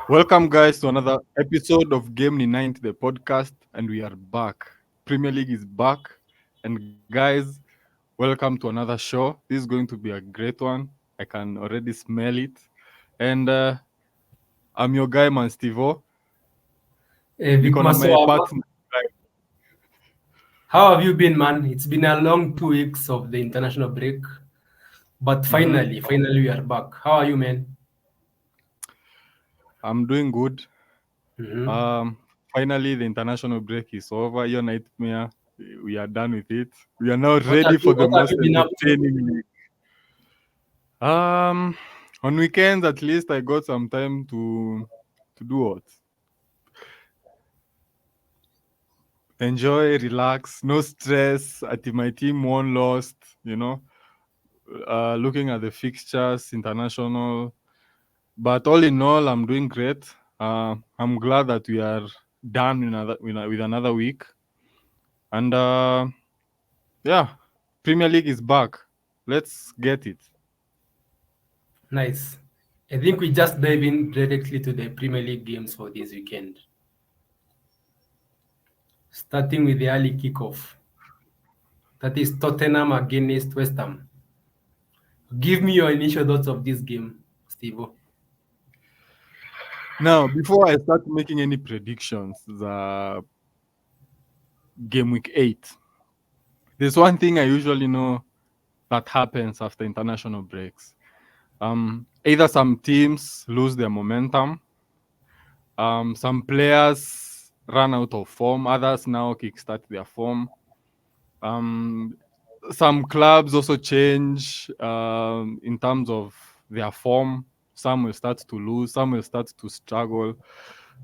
Welcome, guys, to another episode of Game Ni 90, the podcast, and we are back. Premier League is back, and guys, welcome to another show. This is going to be a great one. I can already smell it, and I'm your guy, man, Stevo. Vic Niko na my Maswama, partner. how have you been, man? It's been a long 2 weeks of the international break, but Mhm. finally we are back. How are you, man? I'm doing good. hmm Um, Finally, the international break is over. Your nightmare, we are done with it. We are now What have ready you for the What have most you been up to? entertaining league. Um, on weekends at least I got some time to do what? Enjoy, relax, no stress. At my team won, lost. You know, looking at the fixtures, international. But all in all, I'm doing great. I'm glad that we are done with another week, and yeah, Premier League is back. Let's get it. Nice. I think we just dive in directly to the Premier League games for this weekend, starting with the early kickoff. That is Tottenham against West Ham. Give me your initial thoughts of this game, Steve. Now, before I start making any predictions, the game week 8. There's one thing I usually know that happens after international breaks. Either some teams lose their momentum, some players run out of form, others now kickstart their form. Um, some clubs also change in terms of their form. Some will start to lose, some will start to struggle.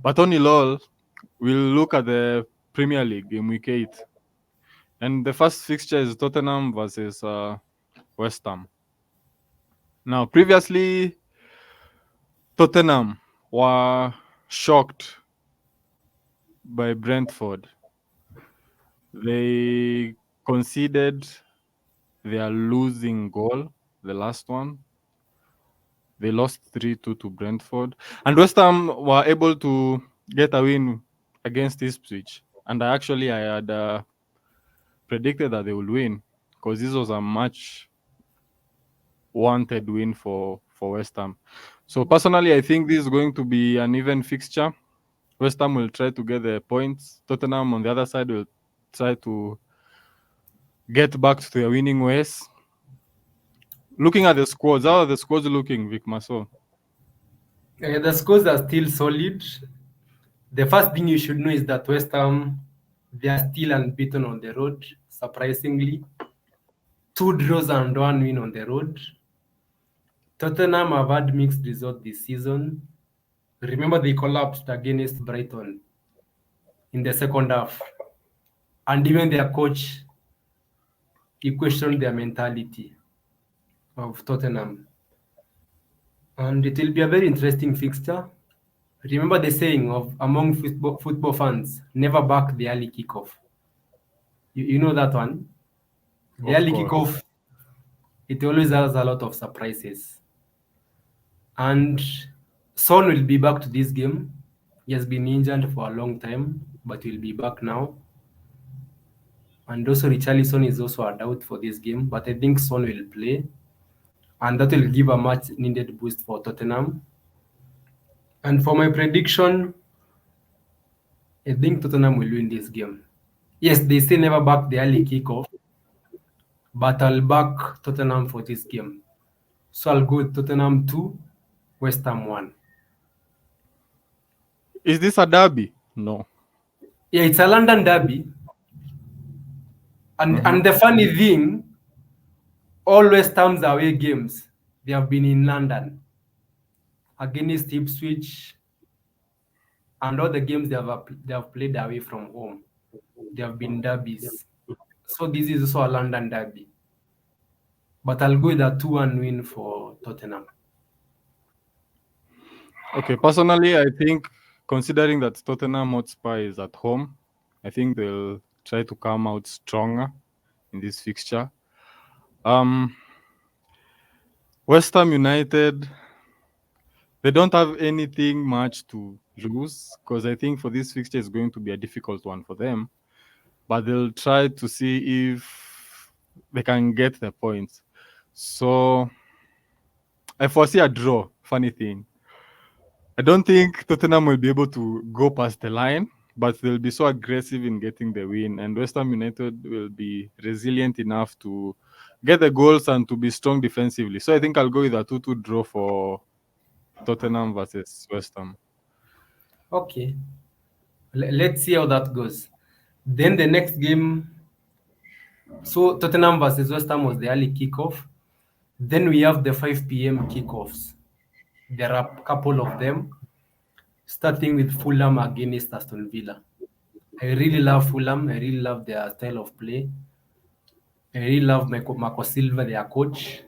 But on in all, we'll look at the Premier League in week 8. And the first fixture is Tottenham versus West Ham. Now, previously, Tottenham were shocked by Brentford. They conceded their losing goal, the last one. They lost 3-2 to Brentford. And West Ham were able to get a win against Ipswich. And I had predicted that they would win because this was a much wanted win for West Ham. So personally, I think this is going to be an even fixture. West Ham will try to get the points. Tottenham on the other side will try to get back to their winning ways. Looking at the squads, how are the squads looking, Vic Maso? The scores are still solid. The first thing you should know is that West Ham, they are still unbeaten on the road, surprisingly. 2 draws and 1 win on the road. Tottenham have had mixed results this season. Remember, they collapsed against Brighton in the second half. And even their coach, he questioned their mentality of Tottenham. And it will be a very interesting fixture. Remember the saying of among football fans, never back the early kickoff. You know that one? The Of early course. kickoff, it always has a lot of surprises. And Son will be back to this game. He has been injured for a long time, but will be back now. And also Richarlison is also a doubt for this game, but I think Son will play. And that will give a much needed boost for Tottenham. And for my prediction, I think Tottenham will win this game. Yes, they say never back the early kickoff, but I'll back Tottenham for this game. So I'll go with Tottenham 2, West Ham 1. Is this a derby? No. Yeah, it's a London derby. Mm-hmm. And the funny thing, all West Ham's away games, they have been in London against Ipswich, and all the games they have played away from home. They have been derbies. So this is also a London derby. But I'll go with a 2-1 win for Tottenham. Okay, personally, I think considering that Tottenham Hotspur is at home, I think they'll try to come out stronger in this fixture. Um, West Ham United, They don't have anything much to lose because I think for this fixture is going to be a difficult one for them. But they'll try to see if they can get the points. So I foresee a draw. Funny thing. I don't think Tottenham will be able to go past the line, but they'll be so aggressive in getting the win. And West Ham United will be resilient enough to get the goals and to be strong defensively. So I think I'll go with a 2-2 draw for Tottenham versus West Ham. Okay. Let's see how that goes. Then the next game, so Tottenham versus West Ham was the early kickoff. Then we have the 5 p.m. kickoffs. There are a couple of them, starting with Fulham against Aston Villa. I really love Fulham. I really love their style of play. I really love Marco Silva, their coach.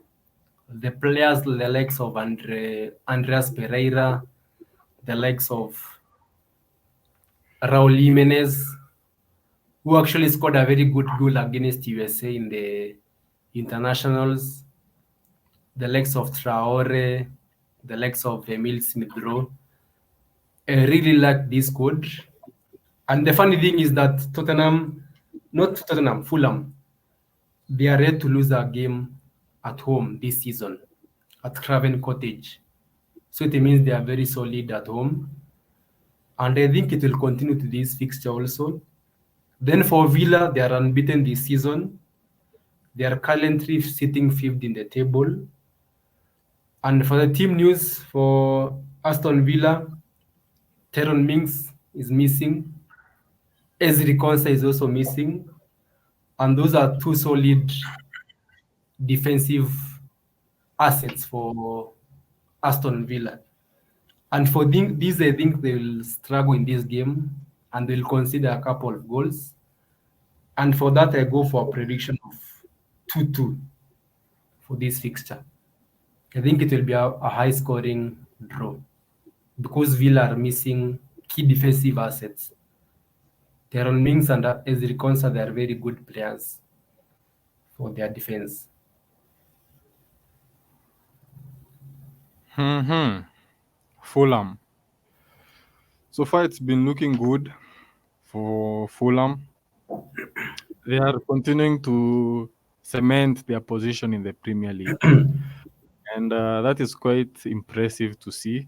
The players, the likes of Andreas Pereira, the likes of Raul Jimenez, who actually scored a very good goal against USA in the internationals, the likes of Traore, the likes of Emil Smith-Rowe. I really like this squad. And the funny thing is that Fulham, they are ready to lose a game at home this season at Craven Cottage. So it means they are very solid at home. And I think it will continue to this fixture also. Then for Villa, they are unbeaten this season. They are currently sitting fifth in the table. And for the team news for Aston Villa, Tyrone Mings is missing. Ezri Konsa is also missing. And those are two solid defensive assets for Aston Villa. And for these, I think they will struggle in this game and they'll consider a couple of goals. And for that, I go for a prediction of 2-2 for this fixture. I think it will be a high-scoring draw because Villa are missing key defensive assets. Tyrone Mings and Ezri Konsa, they are very good players for their defense. Fulham. So far, it's been looking good for Fulham. They are continuing to cement their position in the Premier League. And that is quite impressive to see.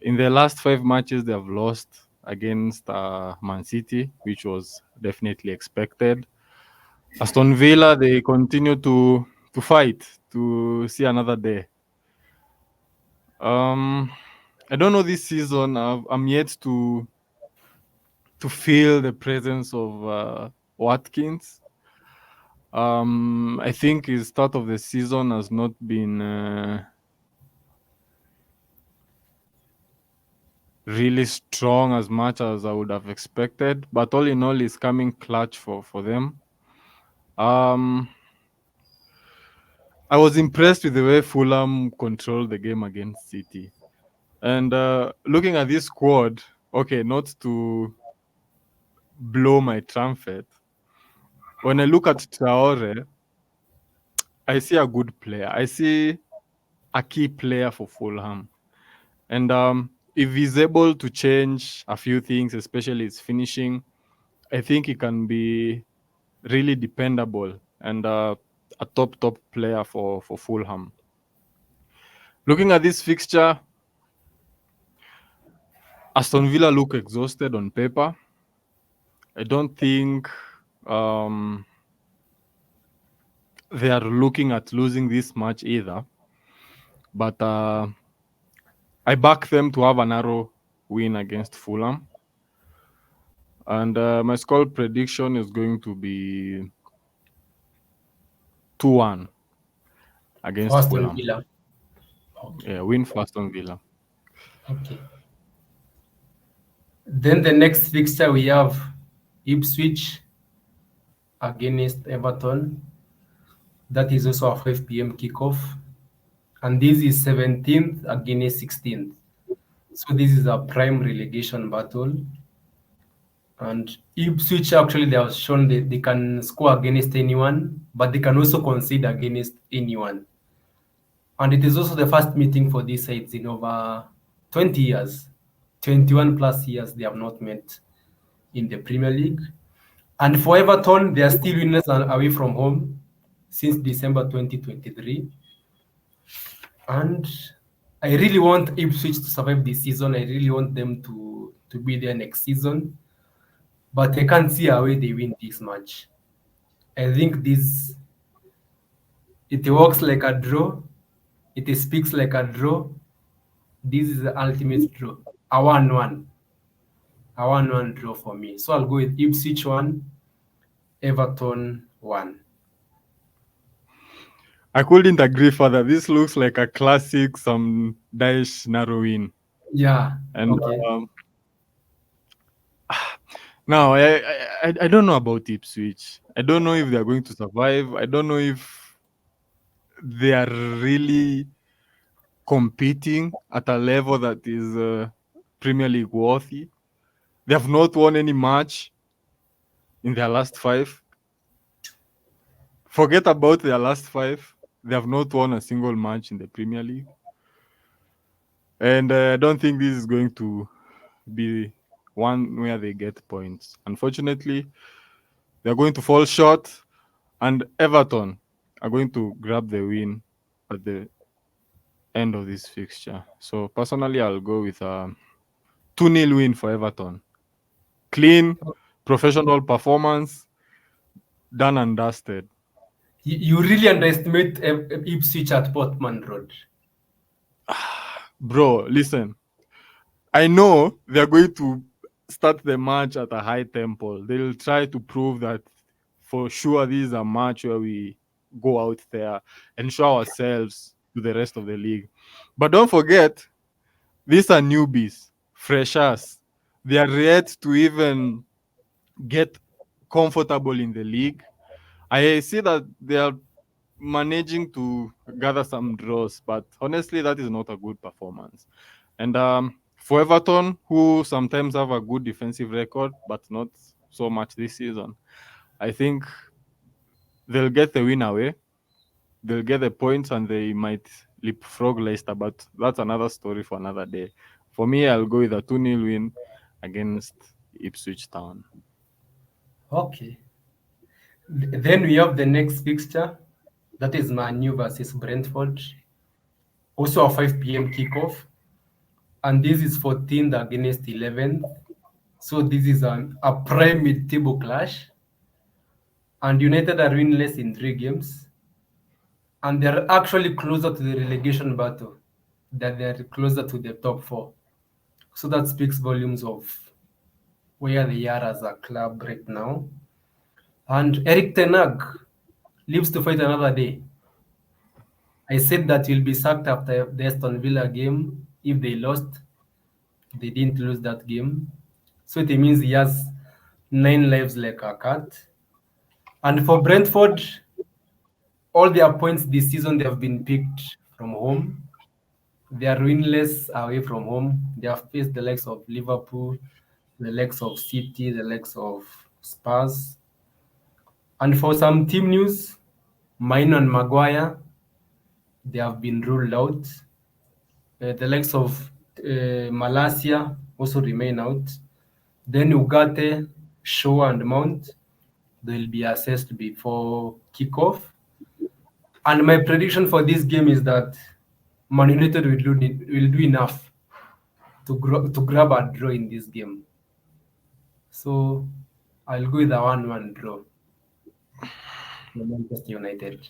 In the last 5 matches, they have lost against Man City, which was definitely expected. Aston Villa, they continue to fight to see another day. I don't know this season. I'm yet to feel the presence of Watkins. I think his start of the season has not been really strong as much as I would have expected, but all in all, he's coming clutch for them. I was impressed with the way Fulham controlled the game against City. And looking at this squad, okay, not to blow my trumpet, when I look at Traore, I see a good player. I see a key player for Fulham. And if he's able to change a few things, especially his finishing, I think he can be really dependable and a top player for Fulham. Looking at this fixture, Aston Villa look exhausted on paper. I don't think they are looking at losing this match either. But I back them to have a narrow win against Fulham. And my score prediction is going to be 2-1 against Aston Fulham. Villa. Okay. Yeah, win for Aston Villa. Okay. Then the next fixture we have Ipswich against Everton. That is also a 5 p.m. kickoff. And this is 17th against 16th. So this is a prime relegation battle. And Ipswich actually they have shown that they can score against anyone, but they can also concede against anyone. And it is also the first meeting for these sides in over 20 years. 21 plus years they have not met in the Premier League. And for Everton, they are still winners away from home since December 2023. And I really want Ipswich to survive this season. I really want them to be there next season. But I can't see a way they win this match. I think it works like a draw. It speaks like a draw. This is the ultimate draw. A 1-1. A 1-1 draw for me. So I'll go with Ipswich 1, Everton 1. I couldn't agree further. This looks like a classic, some Daesh narrow win. Yeah. And Okay. now I don't know about Ipswich. I don't know if they are going to survive. I don't know if they are really competing at a level that is Premier League worthy. They have not won any match in their last 5. Forget about their last 5. They have not won a single match in the Premier League. And I don't think this is going to be one where they get points. Unfortunately, they're going to fall short, and Everton are going to grab the win at the end of this fixture. So personally, I'll go with a 2-0 win for Everton. Clean, professional performance, done and dusted. You really underestimate Ipswich at Portman Road. Bro, listen. I know they're going to start the match at a high tempo. They'll try to prove that for sure this is a match where we go out there and show ourselves to the rest of the league. But don't forget, these are newbies, freshers. They are yet to even get comfortable in the league. I see that they are managing to gather some draws, but honestly, that is not a good performance. And for Everton, who sometimes have a good defensive record, but not so much this season, I think they'll get the win away. They'll get the points and they might leapfrog Leicester, but that's another story for another day. For me, I'll go with a 2-0 win against Ipswich Town. Okay. Then we have the next fixture. That is Man U versus Brentford. Also a 5 p.m. kickoff. And this is 14th against 11th. So this is a prime mid-table clash. And United are winless in 3 games. And they're actually closer to the relegation battle. That they're closer to the top 4. So that speaks volumes of where they are as a club right now. And Eric Ten Hag lives to fight another day. I said that he'll be sacked after the Aston Villa game if they lost. They didn't lose that game. So it means he has 9 lives like a cat. And for Brentford, all their points this season, they have been picked from home. They are winless away from home. They have faced the likes of Liverpool, the likes of City, the likes of Spurs. And for some team news, Maino and Maguire, they have been ruled out. The likes of Malacia also remain out. Then Ugarte, Shaw, and Mount, they'll be assessed before kickoff. And my prediction for this game is that Man United will do enough to grab a draw in this game. So I'll go with a 1-1 draw for Manchester United.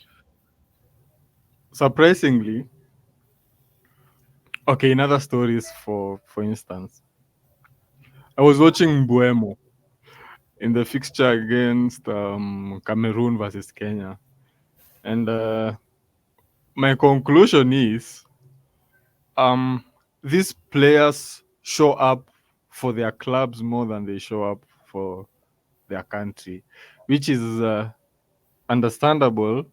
Surprisingly, okay, in other stories, for instance, I was watching Buemo in the fixture against Cameroon versus Kenya. And my conclusion is these players show up for their clubs more than they show up for their country, which is understandable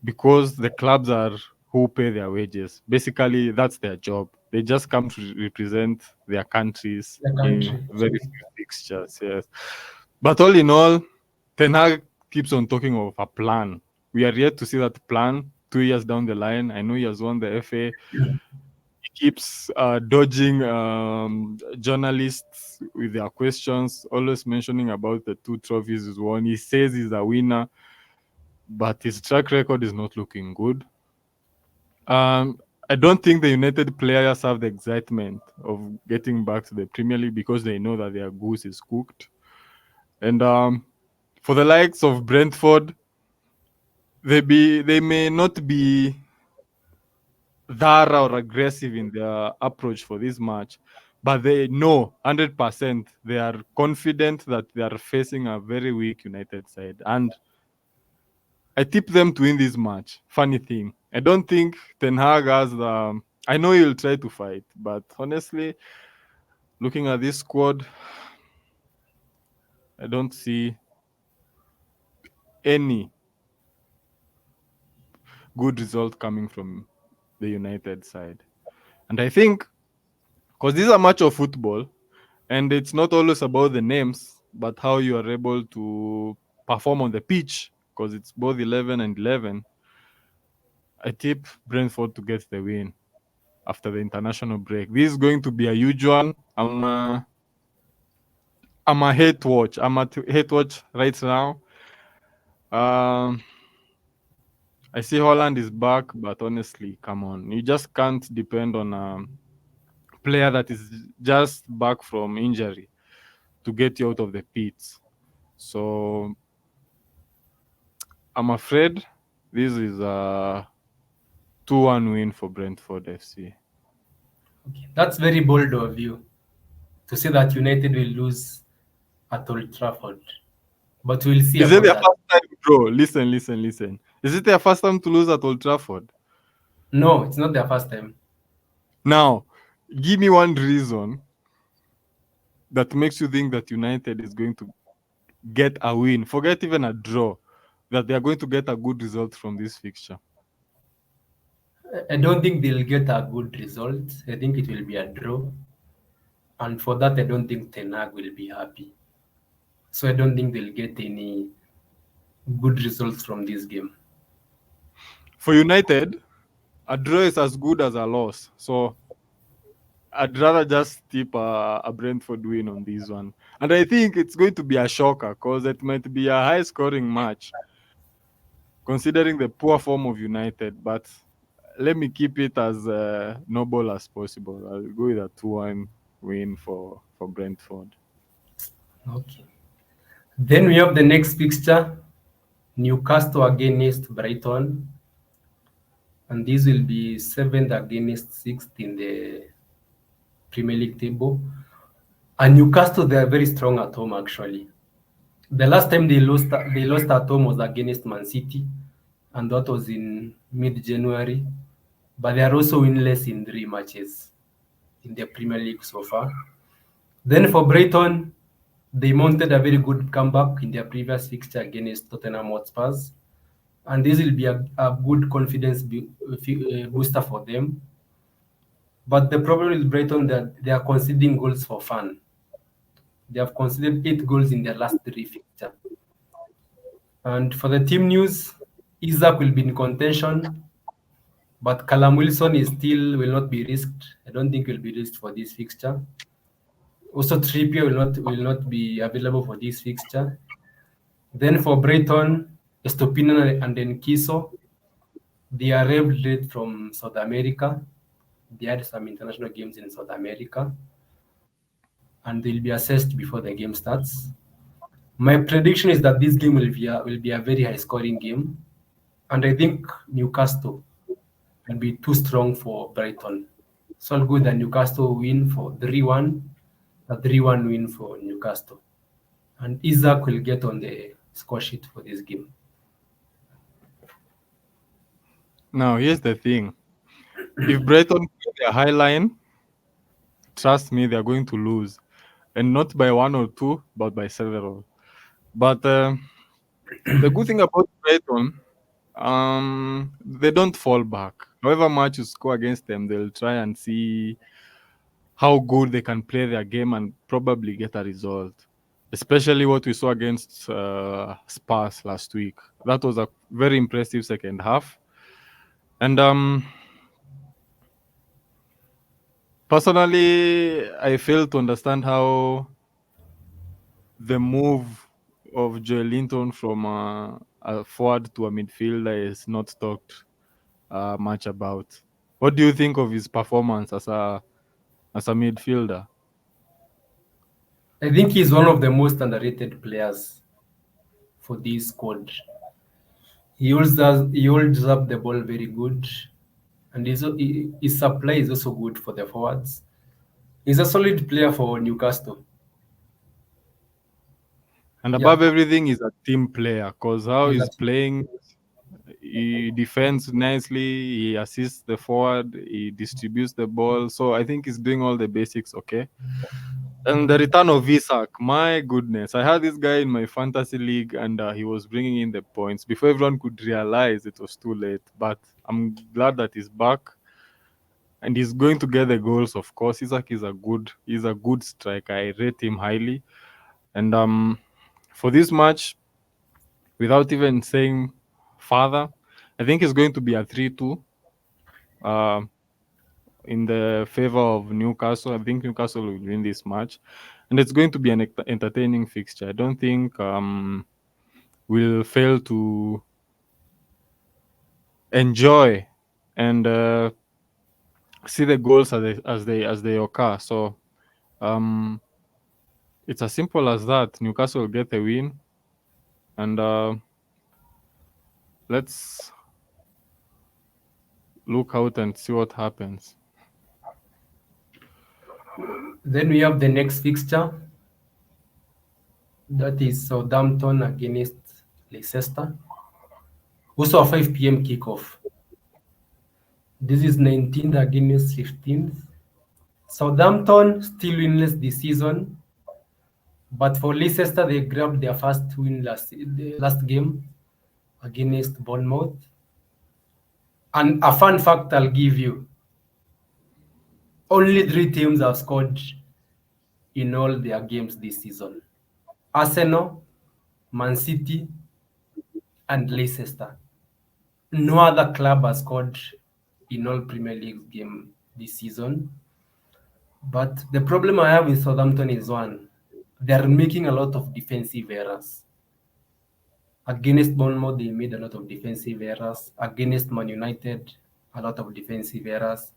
because the clubs are who pay their wages. Basically, that's their job. They just come to represent their countries The in country. very few fixtures. Yes, but all in all, Ten Hag keeps on talking of a plan. We are yet to see that plan. 2 years down the line. I know he has won the FA. He keeps dodging journalists with their questions, always mentioning about the 2 trophies he's won. He says he's a winner, but his track record is not looking good. I don't think the United players have the excitement of getting back to the Premier League because they know that their goose is cooked. And for the likes of Brentford, they may not be thorough or aggressive in their approach for this match, but they know 100%, they are confident that they are facing a very weak United side. And I tip them to win this match. Funny thing, I don't think Ten Hag has the. I know he'll try to fight, but honestly, looking at this squad, I don't see any good result coming from the United side. And I think because this is a match of football, and it's not always about the names, but how you are able to perform on the pitch, because it's both 11 and 11. I tip Brentford to get the win after the international break. This is going to be a huge one. I'm a hate watch. I'm a hate watch right now. I see Holland is back, but honestly, come on. You just can't depend on a player that is just back from injury to get you out of the pits. So I'm afraid this is a 2-1 win for Brentford FC. Okay. That's very bold of you to say that United will lose at Old Trafford. But we'll see Is it about their that. first time, bro? Listen. Is it their first time to lose at Old Trafford? No, it's not their first time. Now, give me one reason that makes you think that United is going to get a win. Forget even a draw. That they are going to get a good result from this fixture. I don't think they'll get a good result. I think it will be a draw. And for that, I don't think Ten Hag will be happy. So I don't think they'll get any good results from this game. For United, a draw is as good as a loss. So I'd rather just tip a Brentford win on this one. And I think it's going to be a shocker because it might be a high scoring match considering the poor form of United. But let me keep it as noble as possible. I'll go with a 2-1 win for Brentford. Okay. Then we have the next fixture, Newcastle against Brighton. And this will be 7th against 6th in the Premier League table. And Newcastle, they are very strong at home, actually. The last time they lost at home was against Man City, and that was in mid-January. But they are also winless in 3 matches in the Premier League so far. Then for Brighton, they mounted a very good comeback in their previous fixture against Tottenham Hotspurs. And this will be a good confidence booster for them. But the problem with Brighton that they are conceding goals for fun. They have conceded 8 goals in their last 3 fixtures. And for the team news, Isaac will be in contention, but Callum Wilson will not be risked. I don't think will be risked for this fixture. Also, Trippier will not be available for this fixture. Then for Brighton, Estopinian and Enkiso, they arrived late from South America. They had some international games in South America, and they'll be assessed before the game starts. My prediction is that this game will be a very high-scoring game, and I think Newcastle will be too strong for Brighton. So I'll go with the Newcastle win for 3-1, a 3-1 win for Newcastle. And Isaac will get on the score sheet for this game. Now, here's the thing. If Brighton play their high line, trust me, they're going to lose. And not by 1 or 2, but by several. But the good thing about Brighton, they don't fall back. However much you score against them, they'll try and see how good they can play their game and probably get a result. Especially what we saw against Spurs last week. That was a very impressive second half. And personally, I fail to understand how the move of Joel Linton from a forward to a midfielder is not talked much about. What do you think of his performance as a midfielder? I think he's one of the most underrated players for this squad. He holds up the ball very good, and his supply is also good for the forwards. He's a solid player for Newcastle. And Yeah, above everything, he's a team player because how he's he's a playing, he defends nicely, he assists the forward, he distributes the ball. So I think he's doing all the basics okay. And the return of Isak, my goodness. I had this guy in my fantasy league and he was bringing in the points before everyone could realize it was too late. But I'm glad that he's back and he's going to get the goals, of course. Isak is he's a good striker. I rate him highly. And for this match, without even saying further, I think it's going to be a 3-2 uh, in the favor of Newcastle. I think Newcastle will win this match, and it's going to be an entertaining fixture. I don't think we'll fail to enjoy and see the goals as they occur. So it's as simple as that. Newcastle will get the win, and let's look out and see what happens. Then we have the next fixture. That is Southampton against Leicester. Also a 5 p.m. kickoff. This is 19th against 15th. Southampton still winless this season, but for Leicester, they grabbed their first win the last game against Bournemouth. And a fun fact I'll give you: only 3 teams have scored in all their games this season: Arsenal, Man City, and Leicester. No other club has scored in all Premier League games this season. But the problem I have with Southampton is one: they're making a lot of defensive errors. Against Bournemouth, they made a lot of defensive errors. Against Man United, a lot of defensive errors.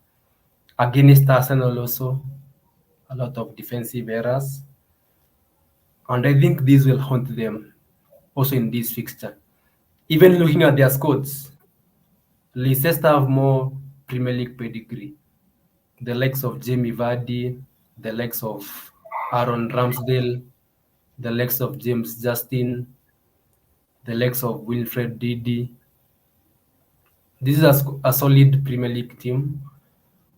Against Arsenal also, a lot of defensive errors. And I think this will haunt them also in this fixture. Even looking at their squads, Leicester have more Premier League pedigree. The likes of Jamie Vardy, the likes of Aaron Ramsdale, the likes of James Justin, the likes of Wilfred Didi. This is a solid Premier League team.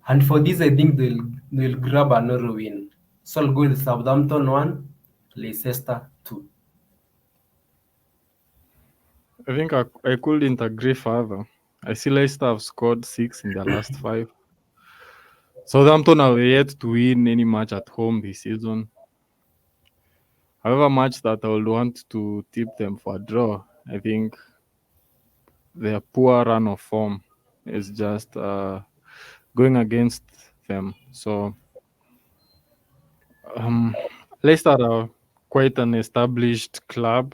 And for this, I think they'll grab another win. So I'll go with Southampton 1, Leicester 2. I think I couldn't agree further. I see Leicester have scored 6 in their last 5. Southampton are yet to win any match at home this season. However much that I would want to tip them for a draw, I think their poor run of form is just going against them. So Leicester are quite an established club.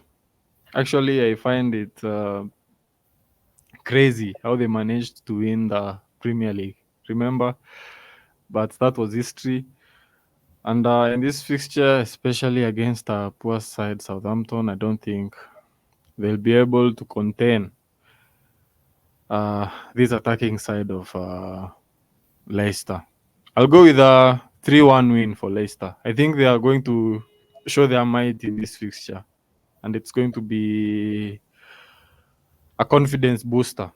Actually, I find it crazy how they managed to win the Premier League. Remember, but that was history. And in this fixture, especially against a poor side Southampton, I don't think they'll be able to contain this attacking side of Leicester. I'll go with a 3-1 win for Leicester. I think they are going to show their might in this fixture, and it's going to be a confidence booster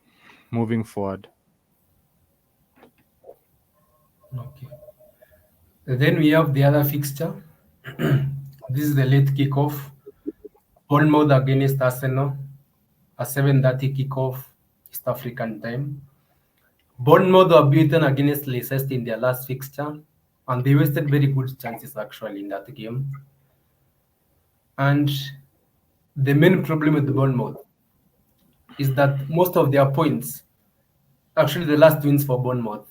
moving forward. Okay. Then we have the other fixture. This is the late kickoff. Bournemouth against Arsenal, a 7:30 kickoff East African time. Bournemouth were beaten against Leicester in their last fixture, and they wasted very good chances actually in that game. And the main problem with Bournemouth is that most of their points Actually, the last wins for Bournemouth,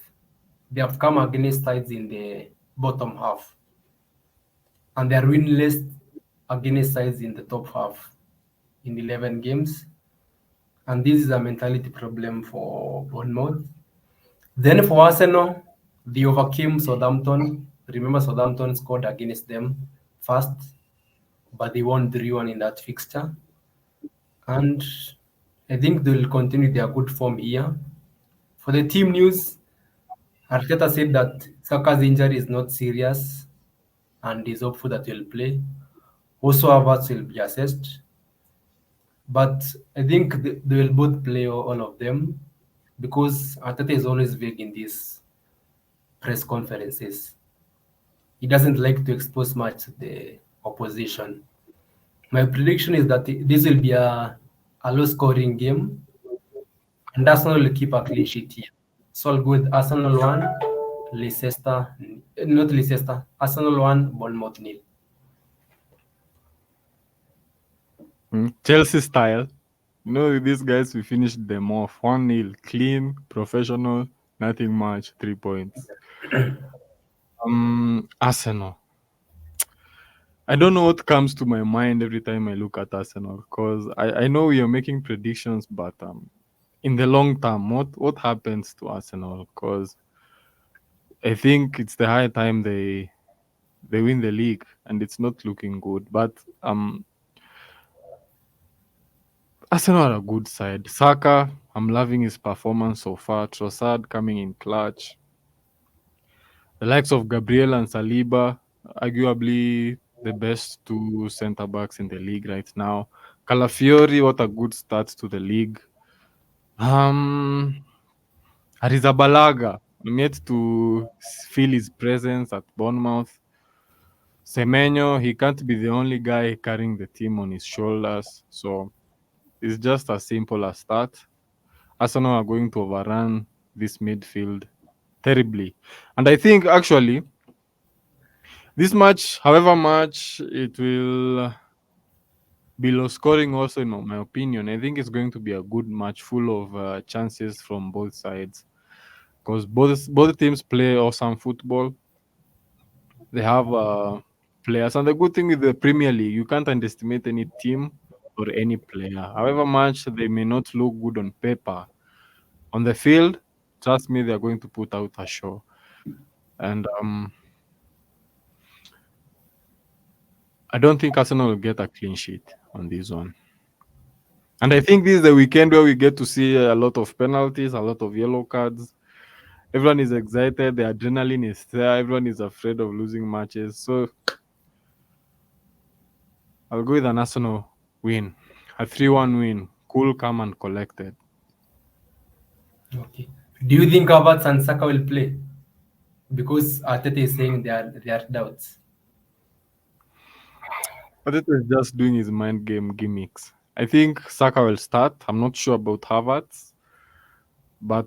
they have come against sides in the bottom half, and they are winless against sides in the top half in 11 games. And this is a mentality problem for Bournemouth. Then for Arsenal, they overcame Southampton. Remember, Southampton scored against them first, but they won 3-1 in that fixture. And I think they'll continue their good form here. For the team news, Arteta said that Saka's injury is not serious and is hopeful that he'll play. Also, Havertz will be assessed. But I think they will both play, all of them, because Arteta is always vague in these press conferences. He doesn't like to expose much the opposition. My prediction is that this will be a low-scoring game, and Arsenal will keep a clean sheet here. So I'll go with Arsenal 1, Arsenal 1, Bournemouth 0. Chelsea style. These guys, we finished them off 1-0, clean, professional, nothing much, 3 points. Arsenal. I don't know what comes to my mind every time I look at Arsenal, because I know we are making predictions, but in the long term, what happens to Arsenal? Because I think it's the high time they win the league, and it's not looking good. But Arsenal are a good side. Saka, I'm loving his performance so far. Trossard coming in clutch. The likes of Gabriel and Saliba, arguably the best two centre backs in the league right now. Calafiori, what a good start to the league. Arrizabalaga, I'm yet to feel his presence at Bournemouth. Semenyo, he can't be the only guy carrying the team on his shoulders. So it's just as simple as that. Arsenal are going to overrun this midfield terribly. And I think actually this match, however much it will be low scoring also, in my opinion, I think it's going to be a good match full of chances from both sides. Because both teams play awesome football. They have players. And the good thing with the Premier League, you can't underestimate any team or any player. However much they may not look good on paper, on the field, trust me, they're going to put out a show. And I don't think Arsenal will get a clean sheet on this one. And I think this is the weekend where we get to see a lot of penalties, a lot of yellow cards. Everyone is excited. The adrenaline is there. Everyone is afraid of losing matches. So I'll go with an Arsenal win. A 3-1 win. Cool, calm, and collected. Okay. Do you think Havertz and Saka will play? Because Arteta is saying there are doubts. Arteta is just doing his mind game gimmicks. I think Saka will start. I'm not sure about Havertz. But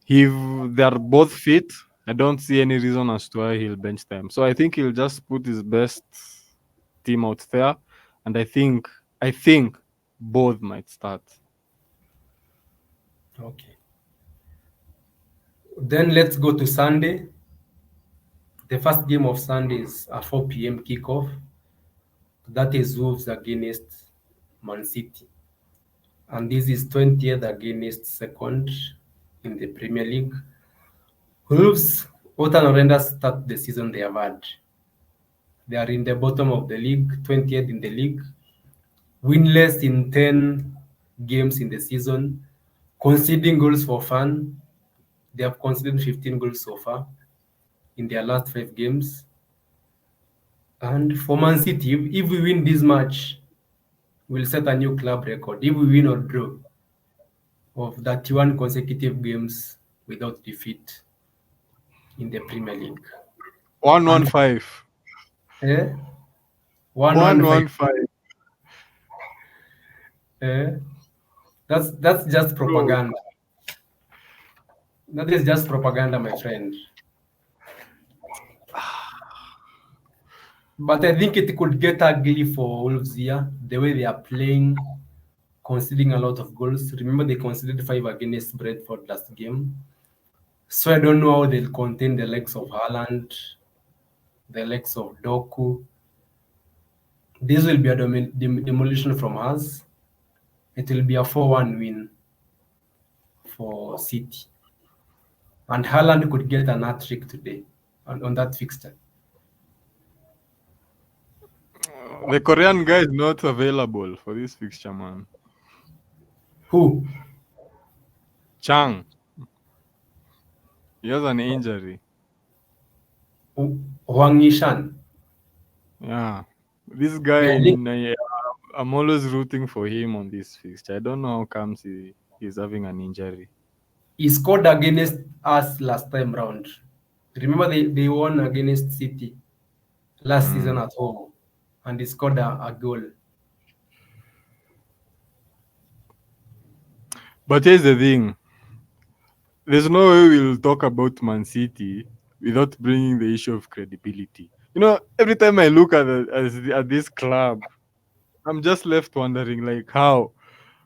if they're both fit, I don't see any reason as to why he'll bench them. So I think he'll just put his best team out there. And I think both might start. Okay. Then let's go to Sunday. The first game of Sunday is a 4 p.m. kickoff. That is Wolves against Man City. And this is 20th against second in the Premier League. Wolves, what an horrendous start the season they have had. They are in the bottom of the league, 20th in the league, winless in 10 games in the season, conceding goals for fun. They have conceded 15 goals so far in their last 5 games. And for Man City, if we win this match, we'll set a new club record. If we win or draw of 31 consecutive games without defeat in the Premier League. 1-1-5. Eh? 1-1-5. That's just propaganda. That is just propaganda, my friend. But I think it could get ugly for Wolves here, the way they are playing. conceding a lot of goals. Remember, they conceded 5 against Brentford last game. So I don't know how they'll contain the legs of Haaland, the legs of Doku. This will be a demolition from us. It will be a 4-1 win for City. And Haaland could get an hat-trick today on that fixture. The Korean guy is not available for this fixture, man. Who? Chang. He has an injury. Hwang Yishan. Yeah. This guy, I'm always rooting for him on this fixture. I don't know how comes he's having an injury. He scored against us last time round. Remember, they won against City last season at home, and he scored a goal. But here's the thing. There's no way we'll talk about Man City without bringing the issue of credibility. You know, every time I look at this club, I'm just left wondering, like, how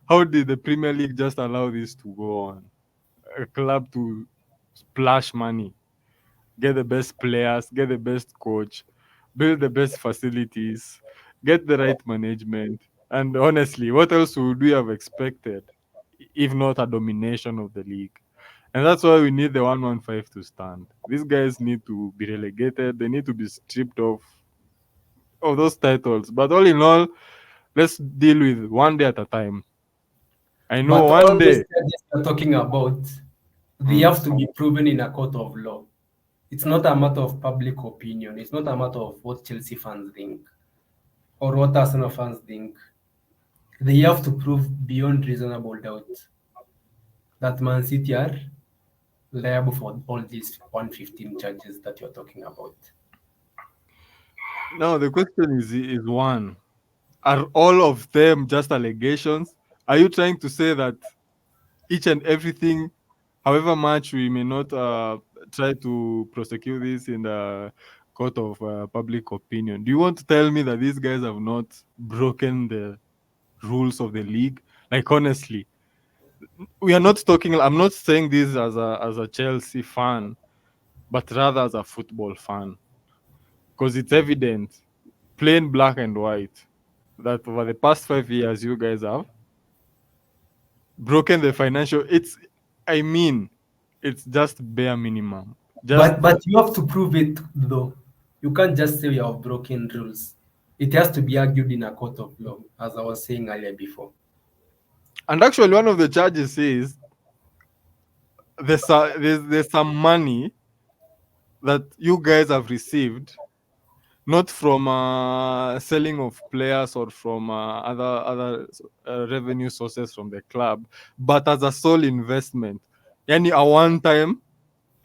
did the Premier League just allow this to go on? A club to splash money, get the best players, get the best coach, build the best facilities, get the right management. And honestly, what else would we have expected if not a domination of the league? And that's why we need the 115 to stand. These guys need to be relegated. They need to be stripped of those titles. But all in all, let's deal with one day at a time. I know But one all day. these charges you're talking about, they have to be proven in a court of law. It's not a matter of public opinion. It's not a matter of what Chelsea fans think or what Arsenal fans think. They have to prove beyond reasonable doubt that Man City are liable for all these 115 charges that you're talking about. Now the question is one: are all of them just allegations? Are you trying to say that each and everything, however much we may not try to prosecute this in the court of public opinion, do you want to tell me that these guys have not broken the rules of the league? Like, honestly, we are not talking. I'm not saying this as a Chelsea fan, but rather as a football fan, because it's evident, plain black and white, that over the past 5 years you guys have broken the financial. It's just bare minimum. But you have to prove it though. You can't just say you have broken rules. It has to be argued in a court of law, as I was saying earlier before. And actually, one of the charges is there's some money that you guys have received, not from selling of players or from other revenue sources from the club, but as a sole investment. Yani a one time,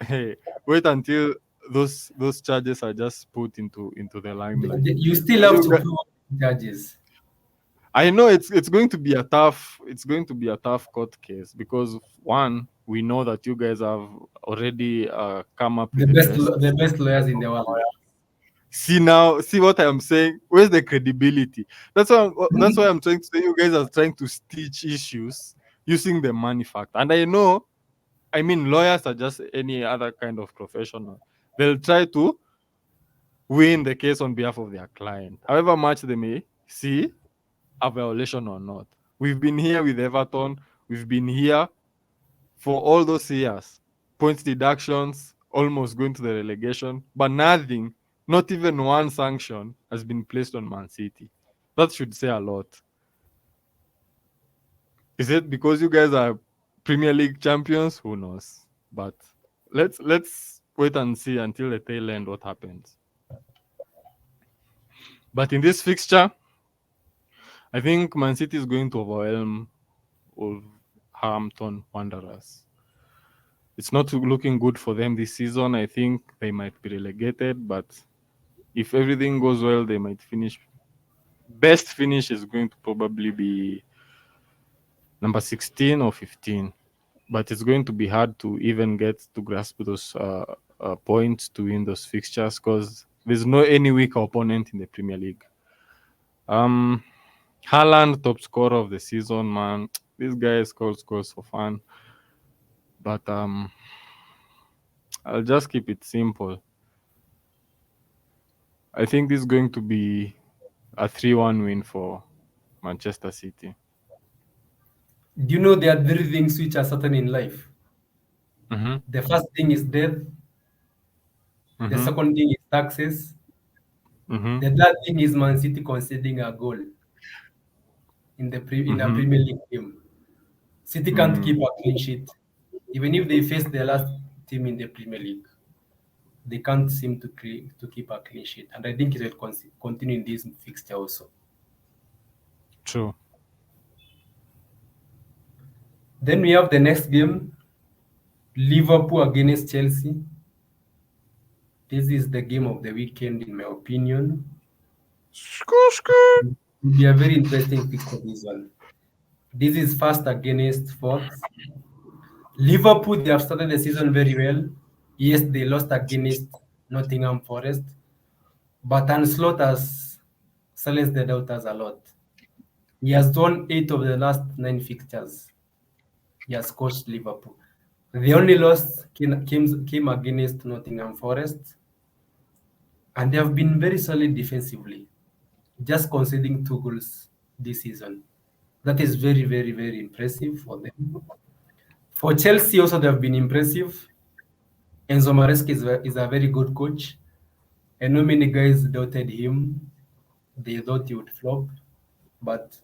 hey, wait until those charges are just put into the limelight. You still have to prove charges. I know it's going to be a tough court case, because one, we know that you guys have already come up with the best lawyers in the world. See what I'm saying? Where's the credibility? That's why I'm trying to say you guys are trying to stitch issues using the money factor. And I know, lawyers are just any other kind of professional. They'll try to win the case on behalf of their client, however much they may see a violation or not. We've been here with Everton. We've been here for all those years. Points deductions, almost going to the relegation, but nothing, not even one sanction has been placed on Man City. That should say a lot. Is it because you guys are Premier League champions? Who knows? But let's wait and see until the tail end what happens. But in this fixture, I think Man City is going to overwhelm Wolverhampton Wanderers. It's not looking good for them this season. I think they might be relegated, but if everything goes well, they might finish. Best finish is going to probably be number 16 or 15, but it's going to be hard to even get to grasp those points to win those fixtures, because there's no any weak opponent in the Premier League. Haaland, top scorer of the season, man. This guy scores for fun. But I'll just keep it simple. I think this is going to be a 3-1 win for Manchester City. Do you know there are three things which are certain in life? Mm-hmm. The first thing is death. The Mm-hmm. second thing is taxes. Mm-hmm. The third thing is Man City conceding a goal in the in a Mm-hmm. Premier League game. City can't keep a clean sheet, even if they face the last team in the Premier League. They can't seem to keep a clean sheet, and I think it will continue in this fixture also. True. Then we have the next game, Liverpool against Chelsea. This is the game of the weekend, in my opinion. It will be a very interesting fixture, this one. This is first against fourth. Liverpool, they have started the season very well. Yes, they lost against Nottingham Forest, but Ancelotti has silenced the doubters a lot. He has won 8 of the last 9 fixtures. He has coached Liverpool. The only loss came against Nottingham Forest, and they have been very solid defensively, just conceding 2 goals this season. That is very, very, very impressive for them. For Chelsea, also, they have been impressive. Enzo Maresca is a very good coach. I know many guys doubted him. They thought he would flop, but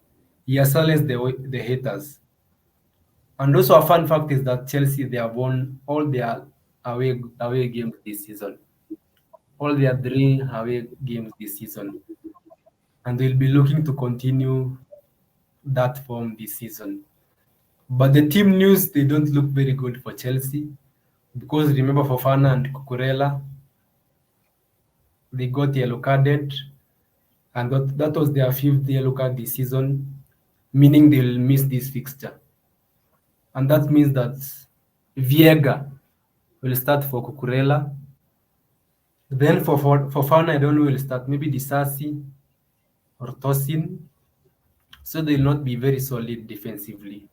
he has silenced the haters. And also a fun fact is that Chelsea, they have won all their away games this season. All their 3 away games this season. And they'll be looking to continue that form this season. But the team news, they don't look very good for Chelsea. Because remember Fofana and Cucurella, they got yellow carded. And that was their 5th yellow card this season, meaning they'll miss this fixture. And that means that Viega will start for Cucurella. Then for Fofana, I don't know who will start. Maybe Disasi or Tosin. So they'll not be very solid defensively,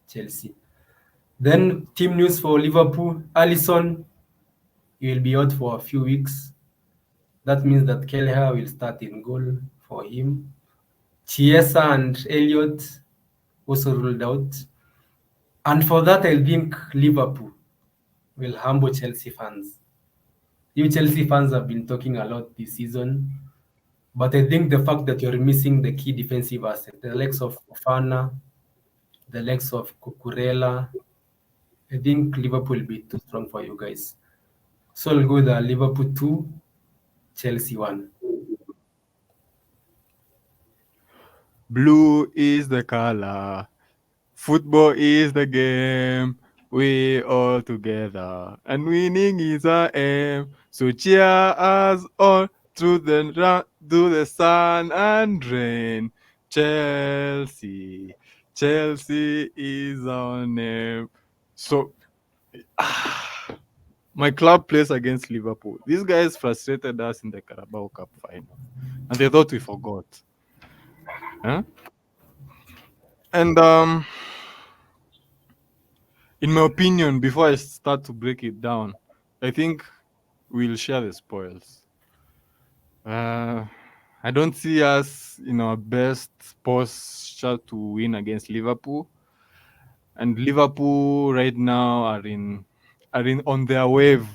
Chelsea. Then team news for Liverpool. Alisson, he will be out for a few weeks. That means that Kelleher will start in goal for him. Chiesa and Elliott also ruled out. And for that, I think Liverpool will humble Chelsea fans. You Chelsea fans have been talking a lot this season, but I think the fact that you're missing the key defensive asset, the likes of Fofana, the likes of Cucurella, I think Liverpool will be too strong for you guys. So I'll go with Liverpool 2, Chelsea 1. Blue is the color. Football is the game. We all together. And winning is our aim. So cheer us all through the sun and rain. Chelsea. Chelsea is our name. So my club plays against Liverpool. These guys frustrated us in the Carabao Cup final. And they thought we forgot. Huh? And in my opinion, before I start to break it down, I think we'll share the spoils. I don't see us in our best posture to win against Liverpool. And Liverpool right now are on their wave.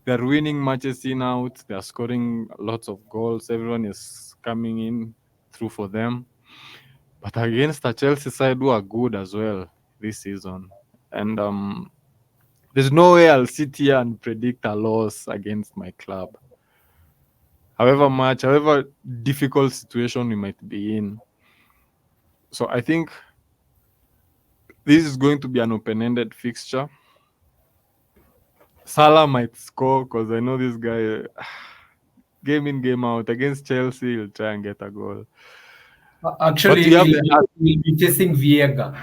They're winning matches in out. They're scoring lots of goals. Everyone is coming in through for them. But against the Chelsea side, who are good as well this season. And there's no way I'll sit here and predict a loss against my club. However difficult situation we might be in. So I think this is going to be an open-ended fixture. Salah might score because I know this guy, game in, game out, against Chelsea, he'll try and get a goal. Actually, we'll be chasing Viega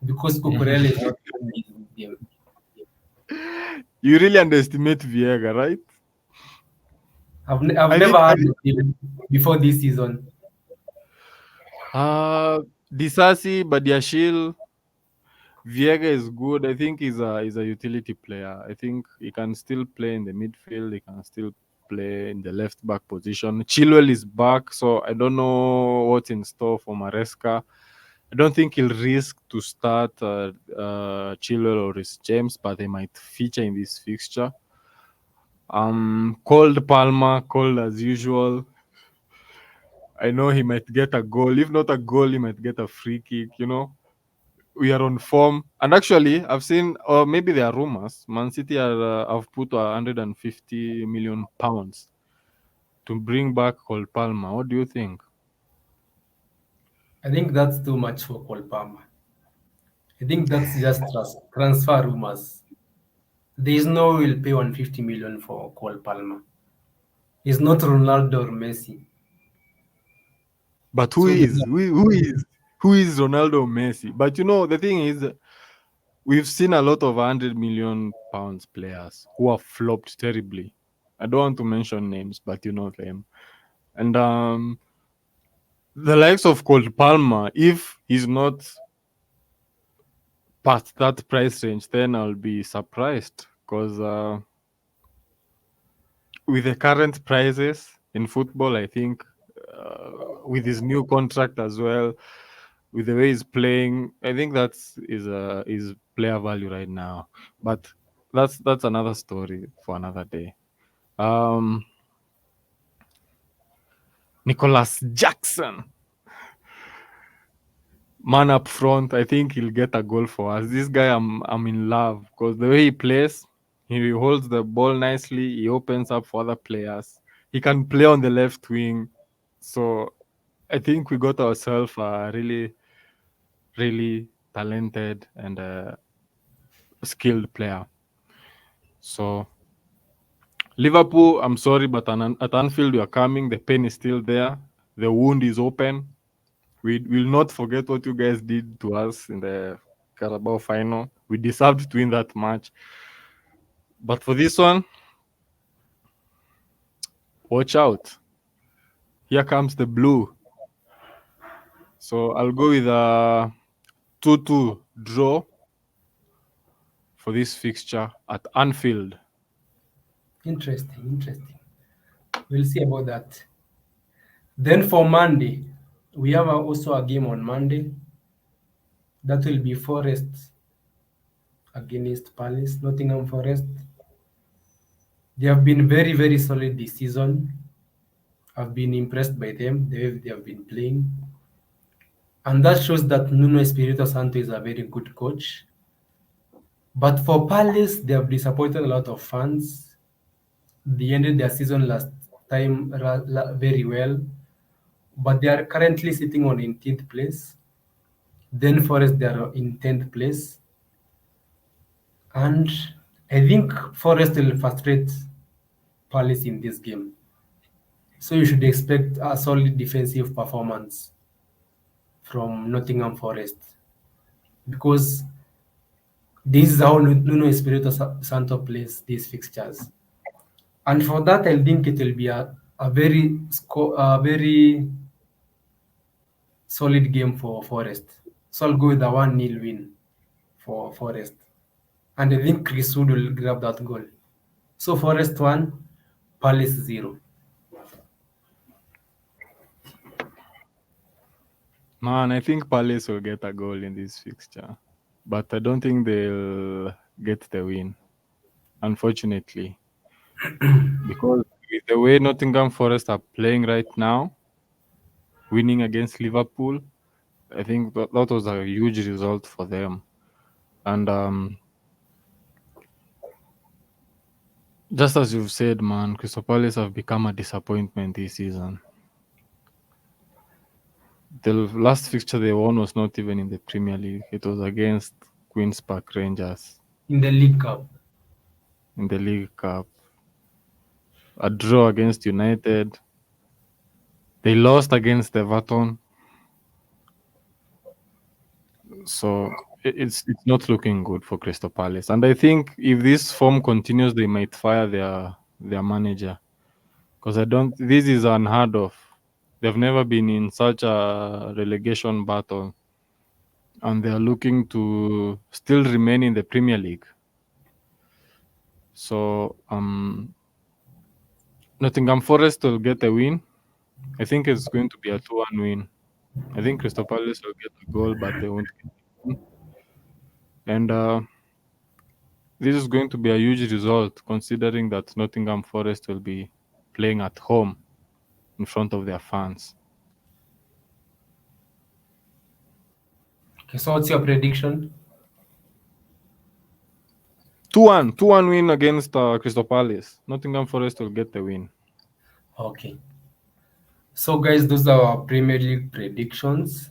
because Cucurella is not playing this game. You really underestimate Viega, right? I've never had him before this season. Disasi, Badiashile, Viega is good. I think he's a utility player. I think he can still play in the midfield. He can still play in the left back position. Chilwell is back, so I don't know what's in store for Maresca. I don't think he'll risk to start Chilwell or Reece James, but they might feature in this fixture. Cold Palmer, cold as usual. I know he might get a goal. If not a goal, he might get a free kick. We are on form. And actually, I've seen, or maybe there are rumors, Man City have put 150 million pounds to bring back Cole Palmer. What do you think? I think that's too much for Cole Palmer. I think that's just transfer rumors. There is no way will pay 150 million for Cole Palmer. He's not Ronaldo or Messi. But who So is? Who is Ronaldo or Messi? But the thing is, we've seen a lot of 100 million pounds players who have flopped terribly. I don't want to mention names, but you know them. And the likes of Cole Palmer, if he's not past that price range, then I'll be surprised because with the current prices in football, I think with his new contract as well, with the way he's playing, I think that's is player value right now. But that's another story for another day. Nicholas Jackson, man up front. I think he'll get a goal for us. This guy, I'm in love because the way he plays, he holds the ball nicely. He opens up for other players. He can play on the left wing. So I think we got ourselves a really, really talented and skilled player. So Liverpool, I'm sorry, but at Anfield we are coming. The pain is still there. The wound is open. We will not forget what you guys did to us in the Carabao final. We deserved to win that match. But for this one, watch out. Here comes the blue. So I'll go with a 2-2 draw for this fixture at Anfield. interesting. We'll see about that. Then for Monday, we have also a game on Monday. That will be Forest against Palace, Nottingham Forest. They have been very, very solid this season. I've been impressed by them, the way they have been playing. And that shows that Nuno Espirito Santo is a very good coach. But for Palace, they have disappointed a lot of fans. They ended their season last time very well, but they are currently sitting on 18th place. Then Forest, they are in 10th place. And I think Forest will frustrate Palace in this game. So you should expect a solid defensive performance from Nottingham Forest, because this is how Nuno Espirito Santo plays these fixtures. And for that, I think it will be a very solid game for Forest. So I'll go with a 1-0 win for Forest. And I think Chris Wood will grab that goal. So Forest 1, Palace 0. Man, I think Palace will get a goal in this fixture. But I don't think they'll get the win, unfortunately. Because with the way Nottingham Forest are playing right now, winning against Liverpool, I think that was a huge result for them. And just as you've said, man, Crystal Palace have become a disappointment this season. The last fixture they won was not even in the Premier League. It was against Queen's Park Rangers In the League Cup. in the League Cup. A draw against United. They lost against Everton. So it's not looking good for Crystal Palace. And I think if this form continues, they might fire their manager. Because this is unheard of. They've never been in such a relegation battle, and they are looking to still remain in the Premier League. So Nottingham Forest will get a win. I think it's going to be a 2-1 win. I think Crystal Palace will get a goal, but they won't get a win. And this is going to be a huge result, considering that Nottingham Forest will be playing at home in front of their fans. Okay, so what's your prediction? 2-1. 2-1 win against Crystal Palace. Nottingham Forest will get the win. Okay. So, guys, those are our Premier League predictions.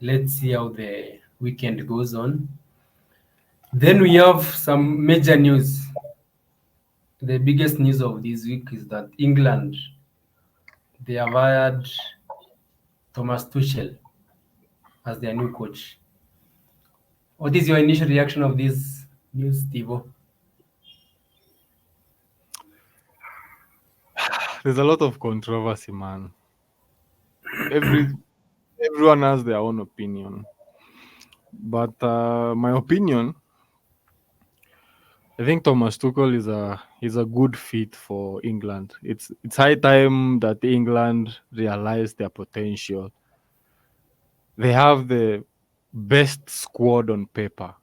Let's see how the weekend goes on. Then we have some major news. The biggest news of this week is that England, they have hired Thomas Tuchel as their new coach. What is your initial reaction of this news, Tivo? There's a lot of controversy, man. Everyone has their own opinion, but my opinion, I think Thomas Tuchel is a good fit for England. It's high time that England realize their potential. They have the best squad on paper,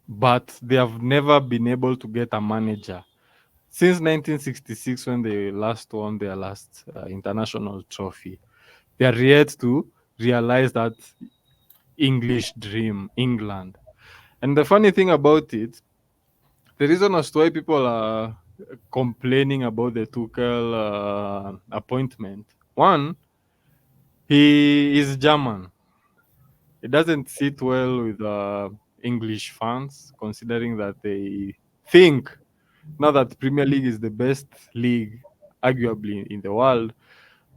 but they have never been able to get a manager since 1966, when they last won their last international trophy. They are yet to realize that English dream, England. And the funny thing about it, the reason as to why people are complaining about the Tuchel appointment, one, he is German. It doesn't sit well with English fans, considering that they think now that Premier League is the best league, arguably in the world,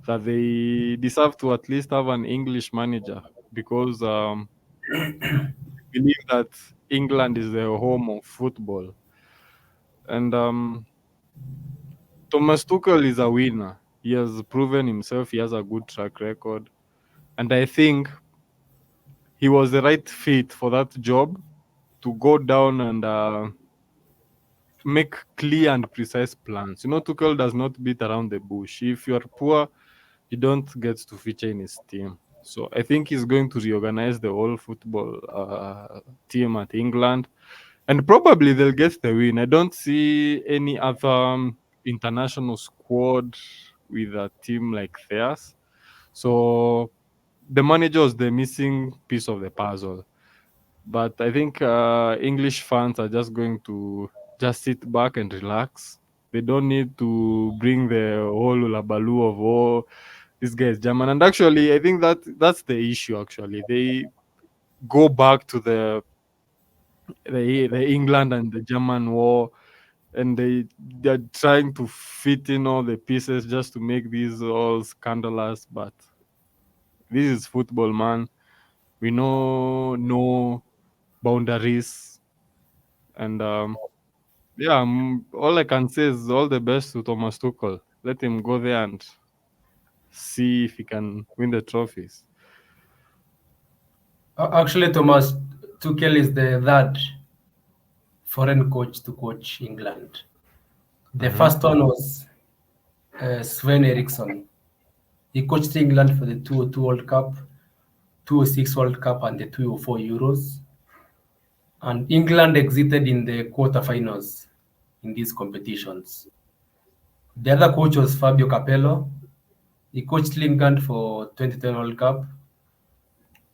that they deserve to at least have an English manager, because believe that England is the home of football. And Thomas Tuchel is a winner. He has proven himself. He has a good track record. And I think he was the right fit for that job, to go down and make clear and precise plans. Tuchel does not beat around the bush. If you are poor, you don't get to feature in his team. So I think he's going to reorganize the whole football team at England, and probably they'll get the win. I don't see any other international squad with a team like theirs. So the manager was the missing piece of the puzzle. But I think English fans are just going to just sit back and relax. They don't need to bring the whole ulabaloo of, oh, this guy is German. And actually, I think that's the issue. Actually, they go back to the England and the German war, and they're trying to fit in all the pieces just to make these all scandalous. But this is football, man. We know no boundaries, and yeah, all I can say is all the best to Thomas Tuchel. Let him go there and see if he can win the trophies. Actually, Thomas Tuchel is the third foreign coach to coach England. The first one was Sven Eriksson. He coached England for the 2002 World Cup, 2006 World Cup, and the 2004 Euros. And England exited in the quarterfinals in these competitions. The other coach was Fabio Capello. He coached England for 2010 World Cup,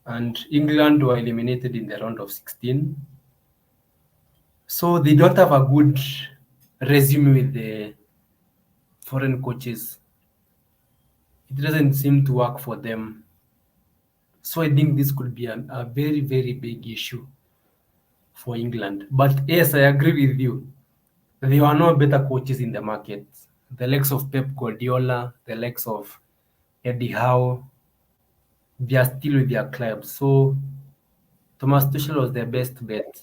and England were eliminated in the round of 16. So they don't have a good resume with the foreign coaches. It doesn't seem to work for them. So I think this could be a very, very big issue for England. But yes, I agree with you. There are no better coaches in the market. The likes of Pep Guardiola, the likes of Eddie Howe, they are still with their club. So Thomas Tuchel was their best bet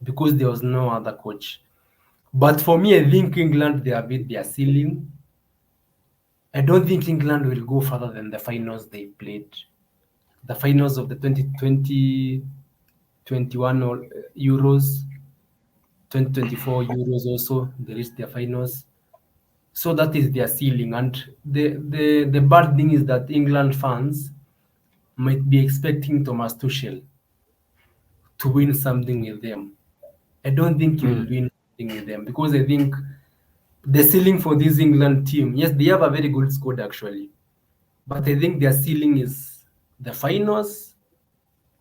because there was no other coach. But for me, I think England, they have hit their ceiling. I don't think England will go further than the finals they played. The finals of the 2020 21 Euros, 2024 Euros also, they reached their finals. So that is their ceiling. And the bad thing is that England fans might be expecting Thomas Tuchel to win something with them. I don't think he will win something with them because I think the ceiling for this England team, yes, they have a very good squad actually, but I think their ceiling is the finals